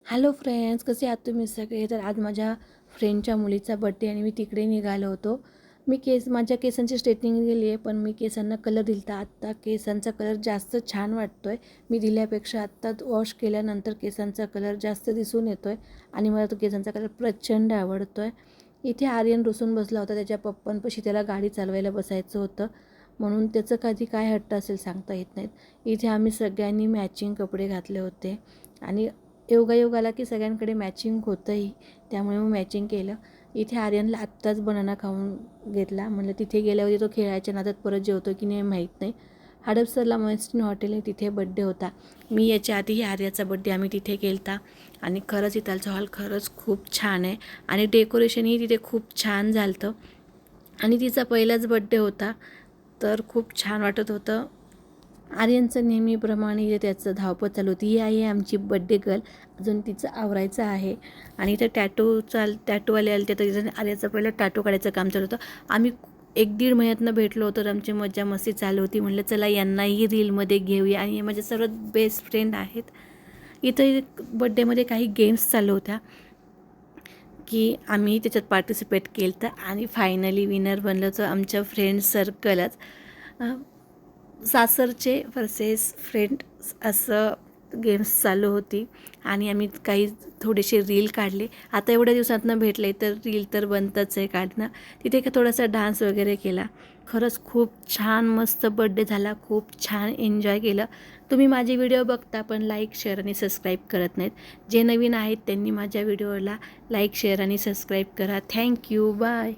Hello friends, कसे आहात तुम्ही सगळे? तर आज माझ्या फ्रेंडच्या मुलीचा बड्डे आणि मी तिकडे निघालो होतो. माझ्या केसांची स्ट्रेटनिंग गेली आहे, पण मी केसांना कलर दिला. आत्ता केसांचा कलर जास्त छान वाटतो आहे. मी दिल्यापेक्षा आत्ता वॉश केल्यानंतर केसांचा कलर जास्त दिसून येतो आहे आणि मला तो केसांचा कलर प्रचंड आवडतो आहे. इथे आर्यन रुसून बसला होता. त्याच्या पप्पांपाशी त्याला गाडी चालवायला बसायचं होतं, म्हणून त्याचं कधी काय हट्ट असेल सांगता येत नाहीत. इथे आम्ही सगळ्यांनी मॅचिंग कपडे घातले होते आणि योगायोग आला की सगळ्यांकडे मॅचिंग होतंही, त्यामुळे मग मॅचिंग केलं. इथे आर्यनला आत्ताच बनाना खाऊन घेतला. म्हणलं तिथे गेल्यावरती तो खेळायच्या नादात परत जेवतो की नाही माहीत नाही. हडपसरला मस्टिन हॉटेल आहे, तिथे बड्डे होता. मी याच्या आधीही आर्याचा बड्डे आम्ही तिथे केला आणि खरंच इथलचा हॉल खरंच खूप छान आहे आणि डेकोरेशनही तिथे खूप छान झालं होतं आणि तिचा पहिलाच बड्डे होता, तर खूप छान वाटत होतं. आर्यनचं नेहमीप्रमाणे त्याचं धावपळ चालू होती. ही आहे आमची बड्डे गर्ल, अजून तिचं आवरायचं आहे आणि इथं टॅटूवाले आले तर इथं आर्याचं पहिलं टॅटू काढायचं काम चालू होतं. आम्ही 1-1.5 महिन्यातनं भेटलो तर आमची मज्जा मस्ती चालू होती. म्हटलं चला यांनाही रीलमध्ये घेऊया आणि हे माझे सर्वात बेस्ट फ्रेंड आहेत. इथं बड्डेमध्ये काही गेम्स चालू होत्या की आम्ही त्याच्यात पार्टिसिपेट केलं तर आणि फायनली विनर बनलं तर आमच्या फ्रेंड सर्कलच. सासरचे वर्सेस फ्रेंड असं गेम्स चालू होती आणि आम्ही काही थोडेसे रील काढले. आता एवढ्या दिवसातनं भेटले तर रील तर बनतच आहे काढणं. तिथे का थोडासा डान्स वगैरे केला. खरंच खूप छान मस्त बड्डे झाला, खूप छान एन्जॉय केलं. तुम्ही माझे व्हिडिओ बघता पण लाईक शेअर आणि सबस्क्राईब करत नाहीत. जे नवीन आहेत त्यांनी माझ्या व्हिडिओला लाईक शेअर आणि सबस्क्राईब करा. Thank you, bye.